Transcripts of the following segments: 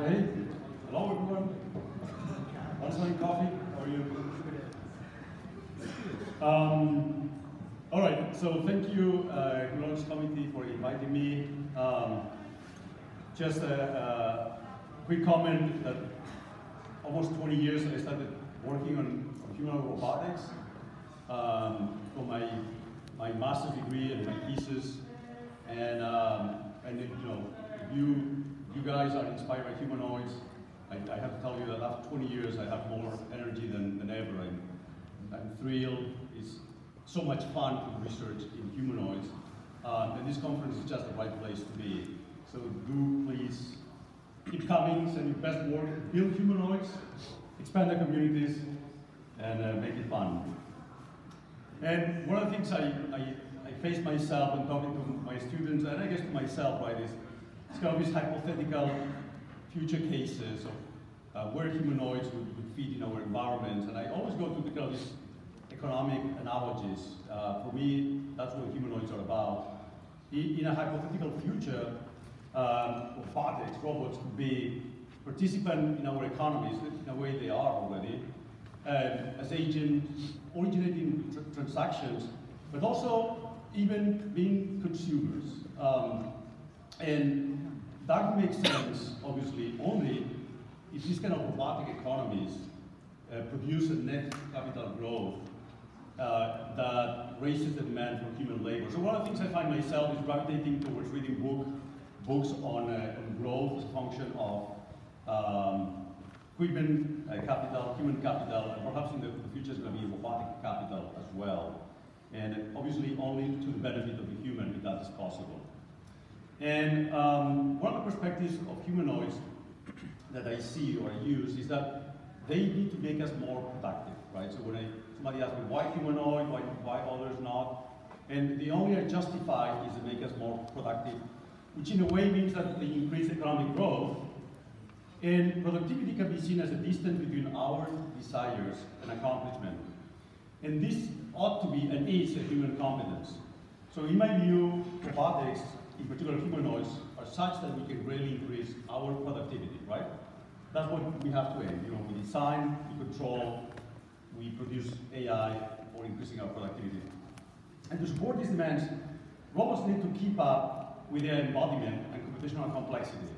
Okay. Hello, everyone. Want some coffee? How are you? All right. So thank you, Humanoids Committee, for inviting me. Just a quick comment that almost 20 years I started working on humanoid robotics for my master's degree and my thesis, and you guys are inspired by humanoids. I have to tell you that after 20 years I have more energy than ever. I'm thrilled. It's so much fun to research in humanoids, and this conference is just the right place to be. So do please keep coming, send your best work, build humanoids, expand the communities, and make it fun. And one of the things I face myself when talking to my students, and I guess to myself, right, is it's kind of these hypothetical future cases of where humanoids would fit in our environments. And I always go to kind of these economic analogies. For me, that's what humanoids are about. In a hypothetical future, robotics, robots could be participants in our economies in a way they are already, as agents originating transactions, but also even being consumers. And that makes sense, obviously, only if these kind of robotic economies produce a net capital growth that raises the demand for human labor. So one of the things I find myself is gravitating towards reading books on growth as a function of equipment capital, human capital, and perhaps in the future is going to be robotic capital as well. And obviously only to the benefit of the human if that is possible. And one of the perspectives of humanoids that I see or I use is that they need to make us more productive, right? So when somebody asks me, why humanoid, why others not? And the only I justify is to make us more productive, which in a way means that they increase economic growth. And productivity can be seen as a distance between our desires and accomplishment. And this ought to be and is a human competence. So in my view, robotics, in particular humanoids, are such that we can really increase our productivity, right? That's what we have to aim. We design, we control, we produce AI for increasing our productivity. And to support these demands, robots need to keep up with their embodiment and computational complexity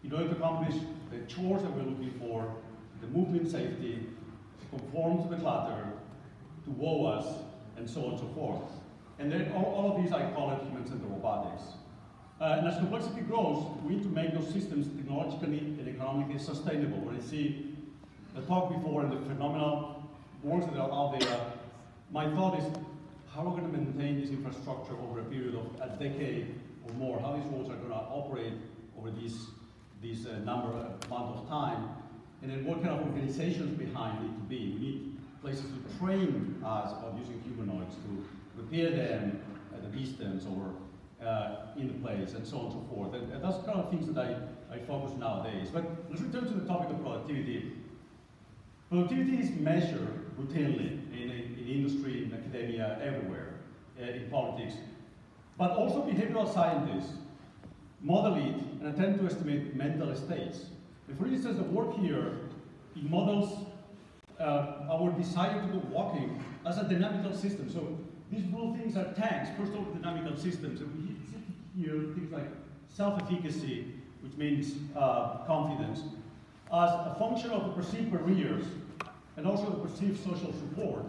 in order to accomplish the chores that we're looking for, the movement safety, to conform to the clutter, to wow us, and so on and so forth. And then all of these, I call it human-centered robotics. And as complexity grows, we need to make those systems technologically and economically sustainable. When I see the talk before and the phenomenal works that are out there, my thought is, how are we going to maintain this infrastructure over a period of a decade or more? How these robots are going to operate over this amount of time? And then what kind of organizations behind need to be? We need places to train us about using humanoids, to repair them at a distance or in the place, and so on and so forth. And that's kind of things that I focus nowadays. But let's return to the topic of productivity. Productivity is measured routinely in industry, in academia, everywhere, in politics. But also behavioral scientists model it and attempt to estimate mental states. And for instance, the work here, it models our desire to go walking as a dynamical system. So these blue things are tanks, first order dynamical systems. And we see here things like self-efficacy, which means confidence, as a function of the perceived barriers, and also the perceived social support,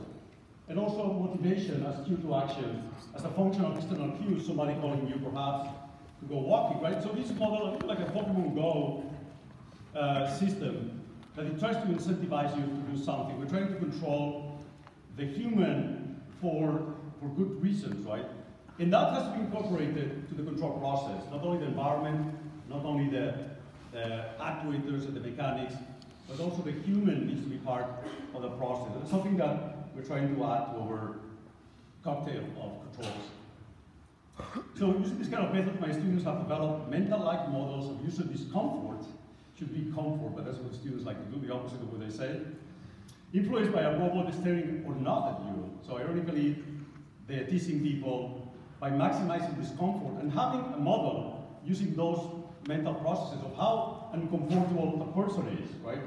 and also motivation as cue to action, as a function of external cues, somebody calling you perhaps to go walking, right? So this model is like a Pokemon Go system that it tries to incentivize you to do something. We're trying to control the human for good reasons, right? And that has to be incorporated to the control process, not only the environment, not only the actuators and the mechanics, but also the human needs to be part of the process. And it's something that we're trying to add to our cocktail of controls. So using this kind of method, my students have developed mental-like models of user discomfort. Should be comfort, but that's what students like to do, the opposite of what they say. Influenced by a robot staring or not at you. So ironically, they're teasing people by maximizing discomfort and having a model using those mental processes of how uncomfortable a person is, right?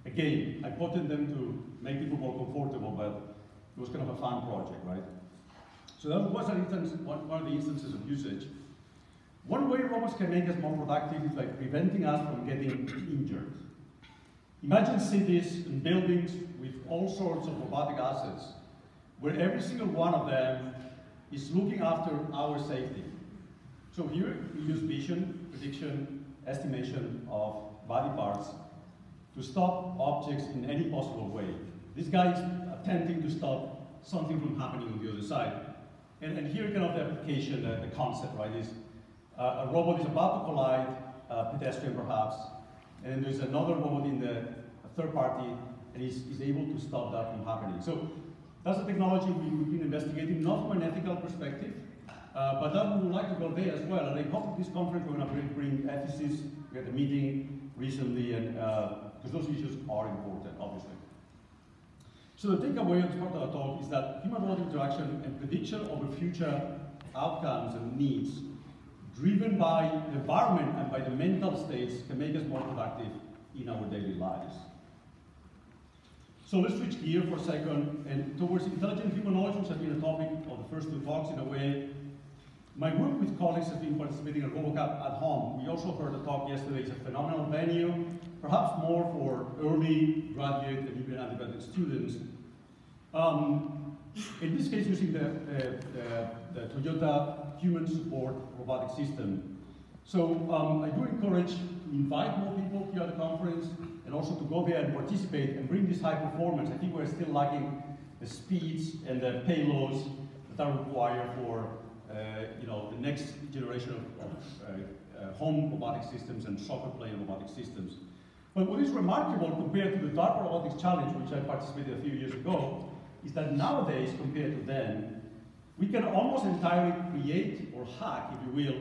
Again, I put them to make people more comfortable, but it was kind of a fun project, right? So that was an instance, one of the instances of usage. One way robots can make us more productive is by preventing us from getting injured. Imagine cities and buildings with all sorts of robotic assets, where every single one of them is looking after our safety. So here we use vision, prediction, estimation of body parts to stop objects in any possible way. This guy is attempting to stop something from happening on the other side. And here kind of the application, the concept, right, is a robot is about to collide, a pedestrian perhaps, and there's another robot in the third party, and is able to stop that from happening. So that's a technology we've been investigating, not from an ethical perspective, but that we would like to go there as well. And I hope at this conference we're going to bring ethicists. We had a meeting recently, and because those issues are important, obviously. So the takeaway of this part of the talk is that human-robot interaction and prediction of the future outcomes and needs, driven by the environment and by the mental states, can make us more productive in our daily lives. So let's switch gear for a second and towards intelligent humanoids, which has been a topic of the first two talks in a way. My group with colleagues has been participating in RoboCup at home. We also heard a talk yesterday. It's a phenomenal venue, perhaps more for early graduate and even undergraduate students. In this case, using the Toyota Human Support Robotic System. So I do encourage to invite more people here at the conference and also to go there and participate and bring this high performance. I think we're still lacking the speeds and the payloads that are required for the next generation of home robotic systems and soccer playing robotic systems. But what is remarkable compared to the DARPA Robotics Challenge, which I participated a few years ago, is that nowadays, compared to then, we can almost entirely create or hack, if you will,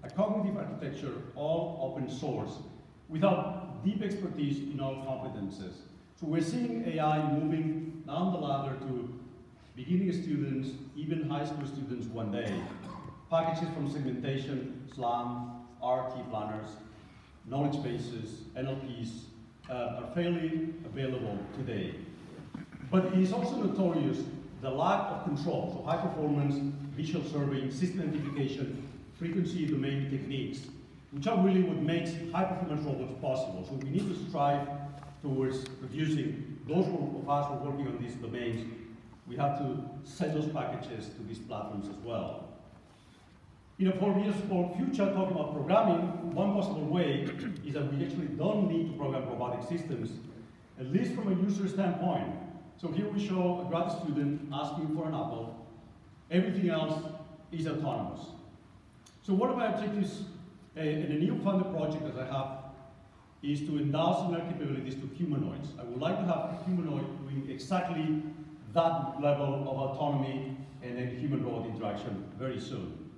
a cognitive architecture, all open source, without deep expertise in all competences. So we're seeing AI moving down the ladder to beginning students, even high school students one day. Packages from segmentation, SLAM, RT planners, knowledge bases, NLPs are fairly available today. But it is also notorious the lack of control, so high performance, visual surveying, system identification, frequency domain techniques, which are really what makes high performance robots possible. So we need to strive towards reducing those of us who are working on these domains. We have to set those packages to these platforms as well. For future, talking about programming, one possible way is that we actually don't need to program robotic systems, at least from a user standpoint. So here we show a grad student asking for an apple. Everything else is autonomous. So one of my objectives in a new funded project that I have is to endow similar capabilities to humanoids. I would like to have a humanoid doing exactly that level of autonomy and then human-robot interaction very soon.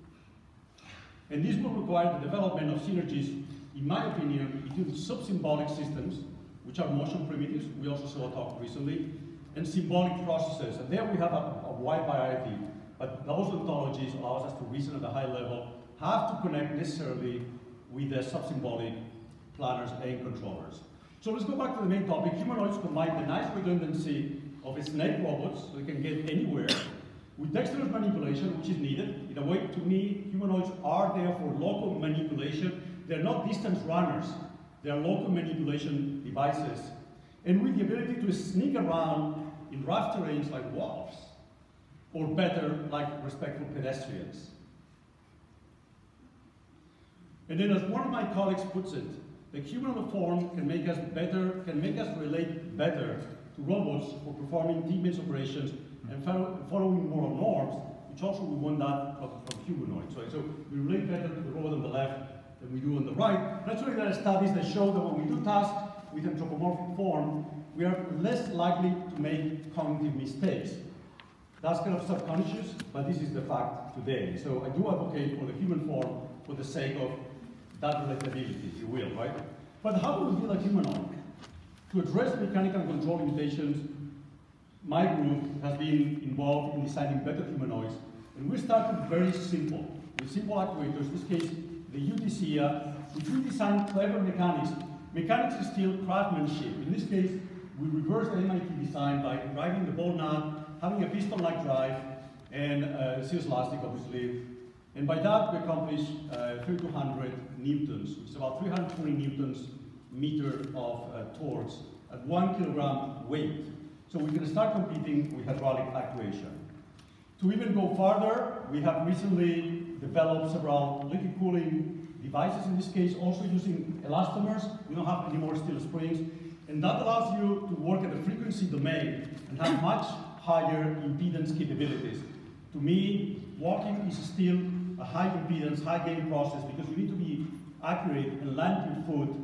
And this will require the development of synergies, in my opinion, between sub-symbolic systems, which are motion primitives, we also saw a talk recently, and symbolic processes. And there we have a wide variety, but those ontologies allow us to reason at a high level, have to connect necessarily with the sub-symbolic planners and controllers. So let's go back to the main topic. Humanoids combine the nice redundancy of a snake robots, so they can get anywhere, with dexterous manipulation, which is needed. In a way, to me, humanoids are there for local manipulation. They're not distance runners. They're local manipulation devices. And with the ability to sneak around in rough terrains like wolves, or better, like respectful pedestrians. And then as one of my colleagues puts it, the human form can make us relate better to robots for performing team-based operations and following moral norms, which also we want that from humanoids. So we relate better to the robot on the left than we do on the right. Naturally, there are studies that show that when we do tasks with anthropomorphic form, we are less likely to make cognitive mistakes. That's kind of subconscious, but this is the fact today. So I do advocate for the human form for the sake of that relatability, if you will, right? But how do we build a humanoid? To address mechanical control limitations, my group has been involved in designing better humanoids, and we started very simple, with simple actuators. In this case, the UTC, which we designed clever mechanics. Mechanics is still craftsmanship. In this case, we reversed the MIT design by driving the ball nut, having a piston-like drive, and seals elastic, obviously. And by that, we accomplished 3,200 newtons, which is about 320 newtons meter of torques at 1 kilogram weight. So we can start competing with hydraulic actuation. To even go farther, we have recently developed several liquid cooling devices, in this case also using elastomers. We don't have any more steel springs. And that allows you to work at a frequency domain and have much higher impedance capabilities. To me, walking is still a high impedance, high gain process because you need to be accurate and land your foot,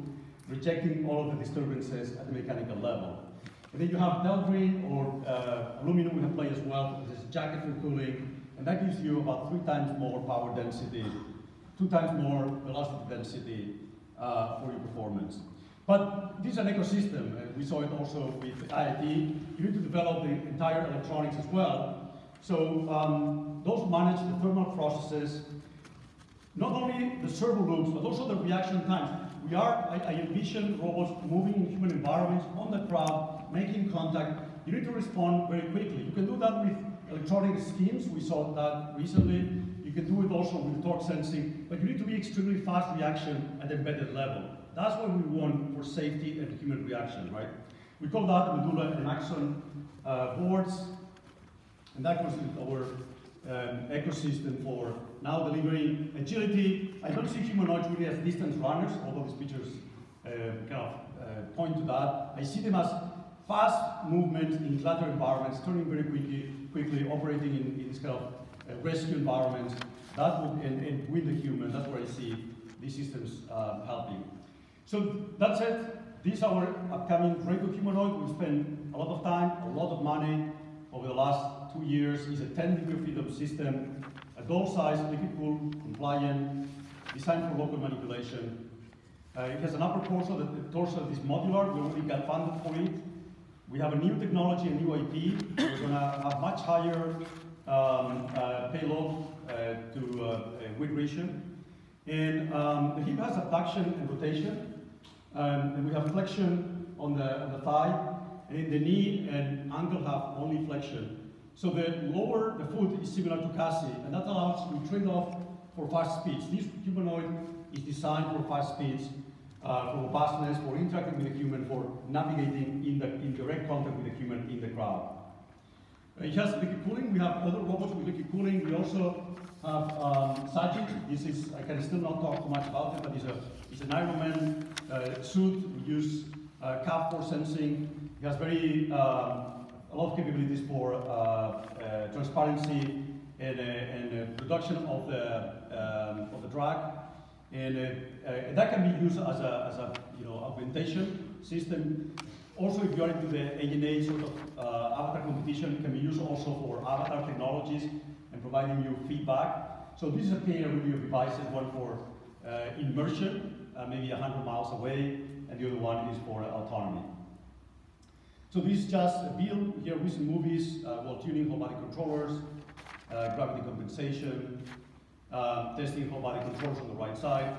rejecting all of the disturbances at the mechanical level. And then you have Delgreen or aluminum we have played as well. This is jacket for cooling, and that gives you about 3 times more power density, 2 times more velocity density for your performance. But this is an ecosystem. We saw it also with IIT. You need to develop the entire electronics as well. So those who manage the thermal processes, not only the servo loops, but also the reaction times. I envision robots moving in human environments, on the crowd, making contact. You need to respond very quickly. You can do that with electronic schemes. We saw that recently. You can do it also with torque sensing, but you need to be extremely fast reaction at the embedded level. That's what we want for safety and human reaction, right? We call that medulla and axon boards, and that goes with our ecosystem for now delivering agility. I don't see humanoids really as distance runners, although these pictures point to that. I see them as fast movement in flatter environments, turning very quickly operating in this kind of rescue environments. That would, and with the human, that's where I see these systems helping. So that's it. This is our upcoming Draco humanoid. We spent a lot of time, a lot of money over the last 2 years. It's a 10-degree of freedom system, adult size, liquid cooled, compliant, designed for local manipulation. It has an upper torso. The torso is modular. We already got funded for it. We have a new technology, a new IP. We're going to have much higher payload to weight ratio. And the hip has abduction and rotation. And we have flexion on the thigh. And in the knee and ankle have only flexion. So the lower the foot is similar to Cassie, and that allows you trade off for fast speeds. This humanoid is designed for fast speeds, for robustness, for interacting with the human, for navigating in direct contact with the human in the crowd. It has liquid cooling. We have other robots with liquid cooling. We also have Sajid. This is, I can still not talk too much about it, but it's an Ironman suit. We use cap for sensing. It has a lot of capabilities for transparency and reduction of the drag, and that can be used as a augmentation system. Also, if you are into the ANA sort of avatar competition, it can be used also for avatar technologies and providing you feedback. So this is a pair really of devices, one for immersion, maybe 100 miles away, and the other one is for autonomy. So this is just a build. Here we see movies, while tuning whole body controllers, gravity compensation, testing whole body controls on the right side.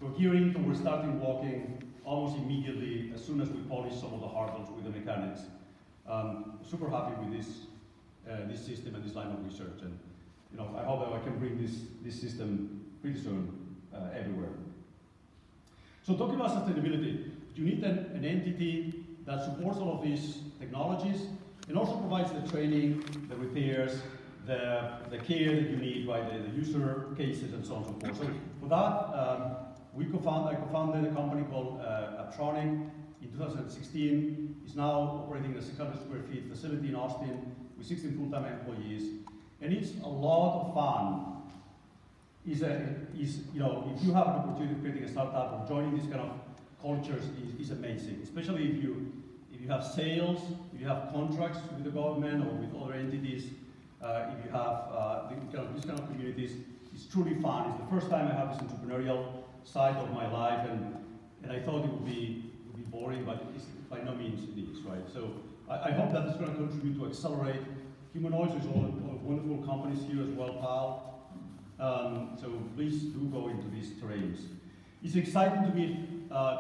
We're gearing towards starting walking almost immediately as soon as we polish some of the hardware with the mechanics. Super happy with this system and this line of research, and I hope that I can bring this system pretty soon everywhere. So talking about sustainability, you need an entity that supports all of these technologies and also provides the training, the repairs, the care that you need, right, the user cases and so on and so forth. So for that, I co-founded a company called Aptronic in 2016. It's now operating a 600 square feet facility in Austin with 16 full-time employees, and it's a lot of fun. If you have an opportunity of creating a startup or joining these kind of cultures is amazing, especially if you have sales, if you have contracts with the government or with other entities, if you have these kind of communities. It's truly fun. It's the first time I have this entrepreneurial side of my life, and I thought it would be boring, but it's by no means it is, right? So I hope that it's going to contribute to accelerate Humanoids. There's all wonderful companies here as well, Pal. So please do go into these terrains. It's exciting to give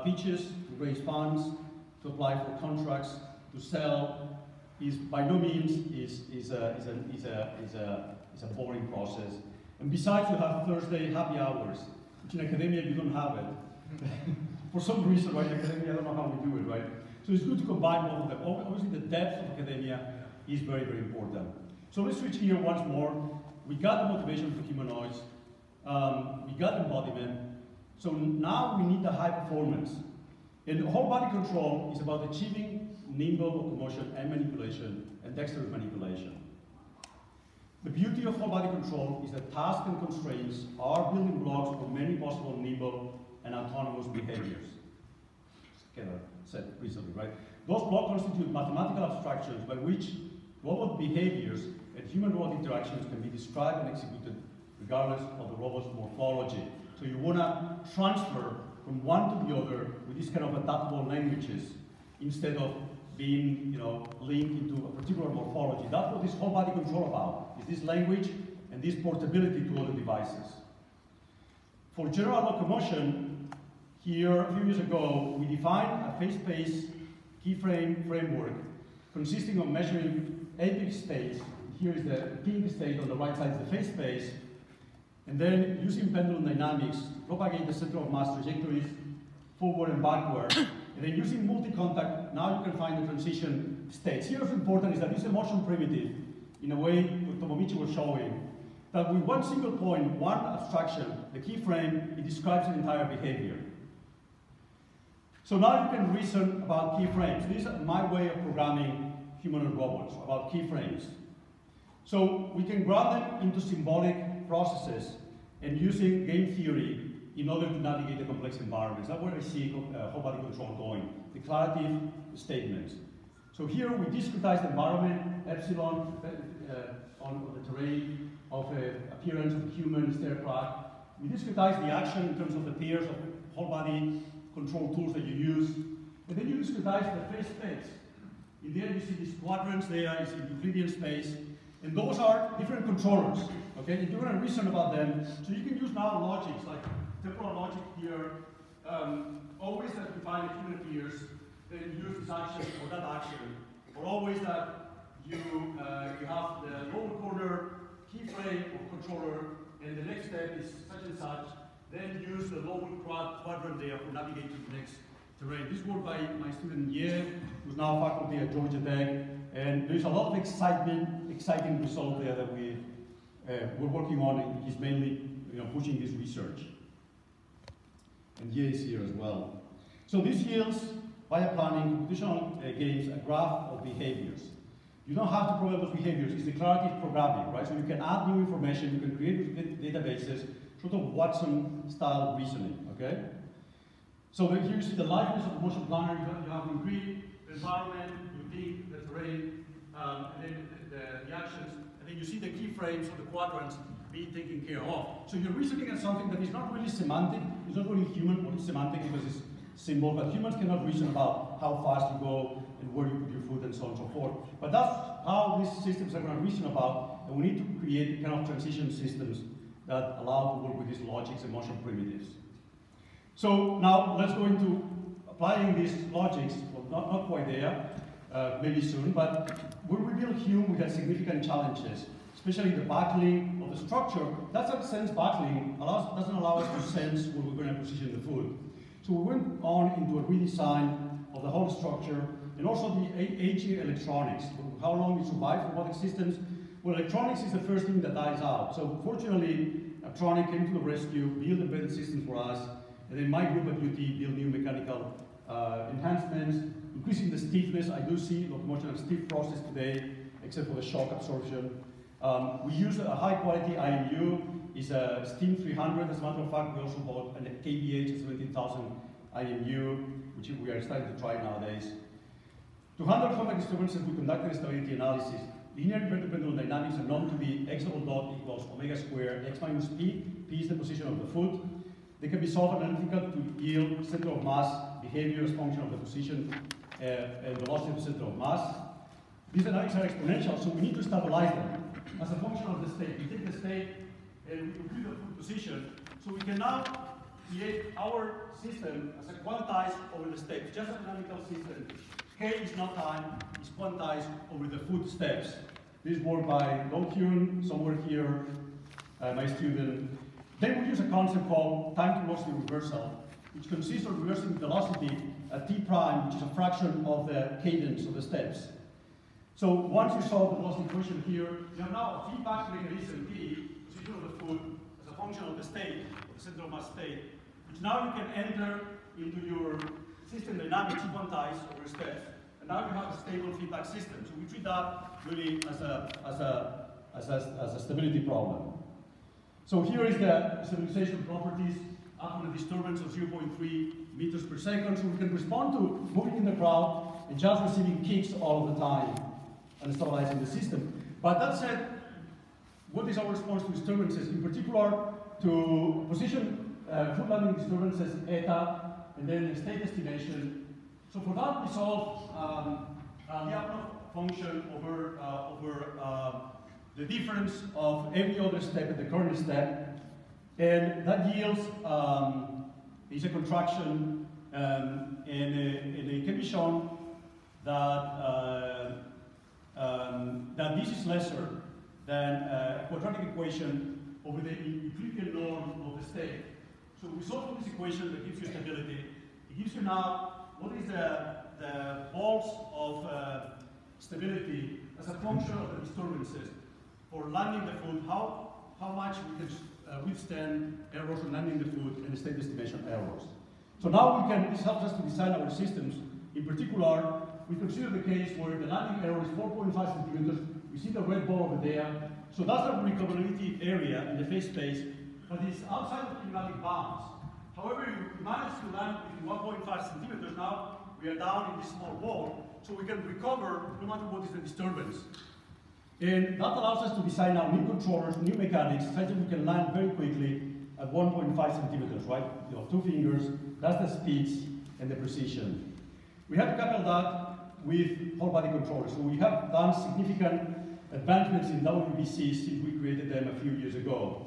pitches, to raise funds, to apply for contracts, to sell. Is by no means is a boring process. And besides, you have Thursday happy hours, which in academia you don't have it. For some reason, right? In academia, I don't know how we do it, right? So it's good to combine both of them. Obviously, the depth of academia is very, very important. So let's switch here once more. We got the motivation for humanoids. We got embodiment. So now we need the high performance. And whole body control is about achieving nimble locomotion and manipulation and dexterous manipulation. The beauty of whole body control is that tasks and constraints are building blocks for many possible nimble and autonomous behaviors. Kind of said recently, right? Those blocks constitute mathematical abstractions by which robot behaviors and human-robot interactions can be described and executed regardless of the robot's morphology. So you want to transfer from one to the other with these kind of adaptable languages instead of being, linked into a particular morphology. That's what this whole body control about, is this language and this portability to other devices. For general locomotion, here, a few years ago, we defined a face-space keyframe framework consisting of measuring apex states. Here is the pink state, on the right side is the face space. And then using pendulum dynamics to propagate the center of mass trajectories forward and backward. And then using multi-contact, now you can find the transition states. Here what's important is that this is a motion primitive, in a way what Tomomichi was showing, that with one single point, one abstraction, the keyframe, it describes an entire behavior. So now you can reason about keyframes. This is my way of programming humanoid robots, about keyframes. So we can ground them into symbolic processes and using game theory in order to navigate the complex environments. That's where I see whole body control going, declarative statements. So here we discretize the environment, epsilon on the terrain of appearance of human staircraft. We discretize the action in terms of the pairs of whole body control tools that you use. And then you discretize the face space. In the end, you see these quadrants there, it's in Euclidean space. And those are different controllers, okay? If you're going to reason about them, so you can use now logics, like temporal logic here, always that you find a human appears, then use this action or that action, or always that you have the lower corner keyframe or controller, and the next step is such and such, then use the lower quadrant there for navigating to the next terrain. This work by my student Ye, who's now faculty at Georgia Tech, and there's a lot of exciting result there that we're working on. He's mainly pushing this research. And Ye is here as well. So this yields, via planning, computational games, a graph of behaviors. You don't have to program those behaviors, it's declarative programming, right? So you can add new information, you can create databases, sort of Watson-style reasoning, okay? So here you see the liveness of the motion planner. You have the grid, the environment, you pick the terrain, and then the actions, and then you see the keyframes of the quadrants being taken care of. So you're reasoning at something that is not really semantic, it's not really human, but it's semantic because it's symbol, but humans cannot reason about how fast you go and where you put your foot and so on and so forth. But that's how these systems are going to reason about, and we need to create kind of transition systems that allow to work with these logics and motion primitives. So now let's go into applying these logics. Well, not quite there, maybe soon, but when we built Hume, we had significant challenges, especially the buckling of the structure. That sense buckling doesn't allow us to sense where we're going to position the foot. So we went on into a redesign of the whole structure, and also the aging electronics, how long it survives robotic systems. Well, electronics is the first thing that dies out. So fortunately, Aptronic came to the rescue, built embedded systems for us, and then my group at UT built new mechanical enhancements, increasing the stiffness. I do see locomotion as stiff process today, except for the shock absorption. We use a high quality IMU, is a Steam 300. As a matter of fact, we also bought a KVH 17,000 IMU, which we are starting to try nowadays. To handle complex disturbances, we conducted a stability analysis. Linear inverted pendulum dynamics are known to be x double dot equals omega squared x minus p. P is the position of the foot. They can be solved analytically to yield center of mass behavior as function of the position and velocity of the center of mass. These dynamics are exponential, so we need to stabilize them as a function of the state. We take the state and we compute the food position. So we can now create our system as a quantized over the steps, just a dynamical system. K is not time, it's quantized over the food steps. This is work by Dong Hyun, somewhere here, my student. Then we use a concept called time to velocity reversal, which consists of reversing velocity at t prime, which is a fraction of the cadence of the steps. So once you solve the velocity equation here, you have now a feedback mechanism T, position of the food, as a function of the state, of the central mass state, which now you can enter into your system dynamics quantized over steps. And now you have a stable feedback system. So we treat that really as a stability problem. So here is the stabilization properties after a disturbance of 0.3 meters per second. So we can respond to moving in the crowd and just receiving kicks all of the time and stabilizing the system. But that said, what is our response to disturbances? In particular, to position food landing disturbances, eta, and then state estimation. So for that, we solve the Lyapunov function over the difference of every other step at the current step, and that yields is a contraction, and it can be shown that that this is lesser than a quadratic equation over the Euclidean norm of the state. So we solve this equation that gives you stability. It gives you now what is the pulse of stability as a function of the disturbances for landing the food, how much we can withstand errors on landing the food and state estimation errors. So now this helps us to design our systems. In particular, we consider the case where the landing error is 4.5 centimeters. We see the red ball over there. So that's the recoverability area in the phase space, but it's outside of kinematic bounds. However, you manage to land within 1.5 centimeters now, we are down in this small ball, so we can recover no matter what is the disturbance. And that allows us to design now new controllers, new mechanics, such that we can land very quickly at 1.5 centimeters, right? You have 2 fingers, that's the speeds and the precision. We have to couple that with whole body controllers. So we have done significant advancements in WBCs since we created them a few years ago.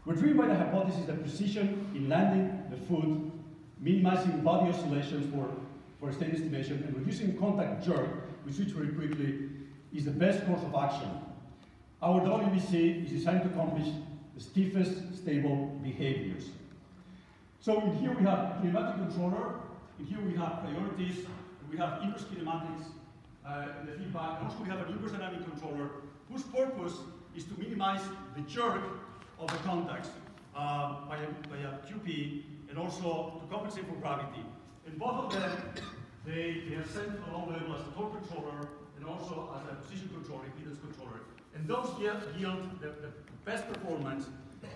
We're driven by the hypothesis that precision in landing the food, minimizing body oscillations for state estimation, and reducing contact jerk, we switch very quickly, is the best course of action. Our WBC is designed to accomplish the stiffest stable behaviors. So in here we have a kinematic controller, in here we have priorities, and we have inverse kinematics in the feedback, and also we have an inverse dynamic controller whose purpose is to minimize the jerk of the contacts by a QP, and also to compensate for gravity. And both of them, they are sent to a low level as a torque controller and also as a position controller, impedance controller. And those yield the best performance.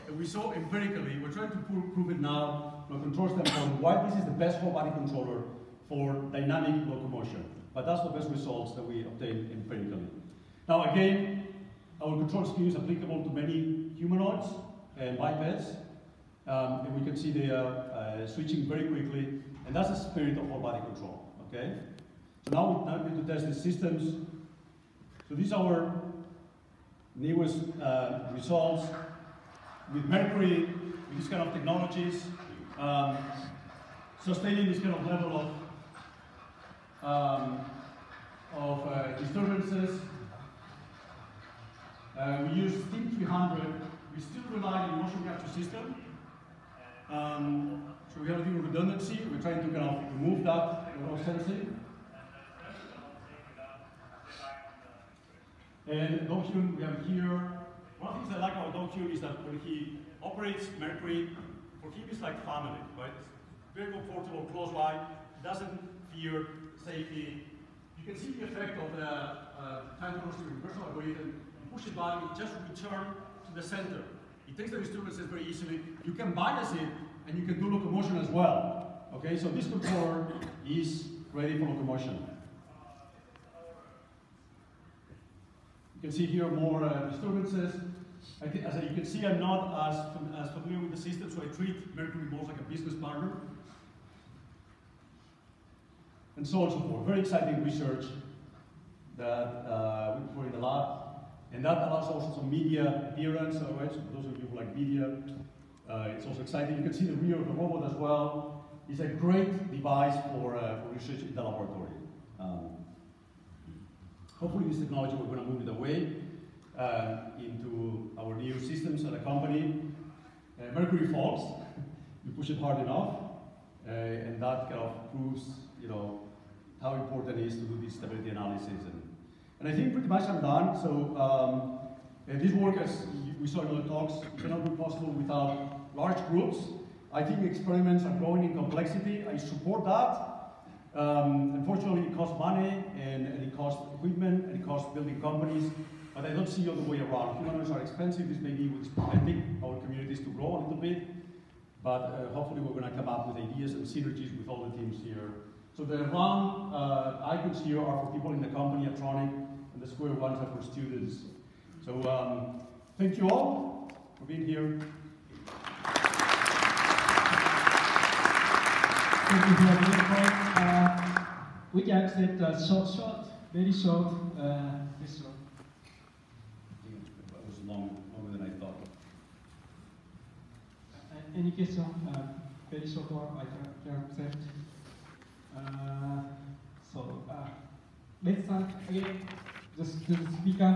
And we saw empirically, we're trying to prove it now from a control standpoint, why this is the best whole body controller for dynamic locomotion. But that's the best results that we obtained empirically. Now again, our control scheme is applicable to many humanoids and bipeds. And we can see they are switching very quickly. And that's the spirit of whole body control. Okay? So now we're going to test the systems. So these are our newest results with mercury, with this kind of technologies, sustaining this kind of level of disturbances. We use Steam 300. We still rely on motion capture system. So we have a little redundancy. We're trying to kind of remove that sensing. And Dong Hyun, we have here. One of the things I like about Dong Hyun is that when he operates mercury, for him it's like family, right? It's very comfortable, close by. He doesn't fear safety. You can see the effect of the time velocity reversal algorithm. You push it back, it just returns to the center. It takes the disturbances very easily. You can bias it, and you can do locomotion as well. Okay, so this controller is ready for locomotion. You can see here more disturbances. As you can see, I'm not as familiar with the system, so I treat mercury more like a business partner. And so on and so forth. Very exciting research that we put in the lab. And that allows also some media appearance, right? So for those of you who like media, it's also exciting. You can see the rear of the robot as well. It's a great device for research in the laboratory. Hopefully this technology, we're going to move it away into our new systems at a company. Mercury falls, you push it hard enough, and that kind of proves, how important it is to do this stability analysis. And I think pretty much I'm done. So this work, as we saw in other talks, cannot be possible without large groups. I think experiments are growing in complexity. I support that. Unfortunately, it costs money, and it costs equipment, and it costs building companies. But I don't see other way around. Humanoids are expensive. This maybe was preventing our communities to grow a little bit. But hopefully we're going to come up with ideas and synergies with all the teams here. So the round icons here are for people in the company, Atronic, and the square ones are for students. So thank you all for being here. Thank you for the report. We can accept a very short question. That was longer than I thought. Any question? Very short one I can accept. Let's start again. Just to the speaker.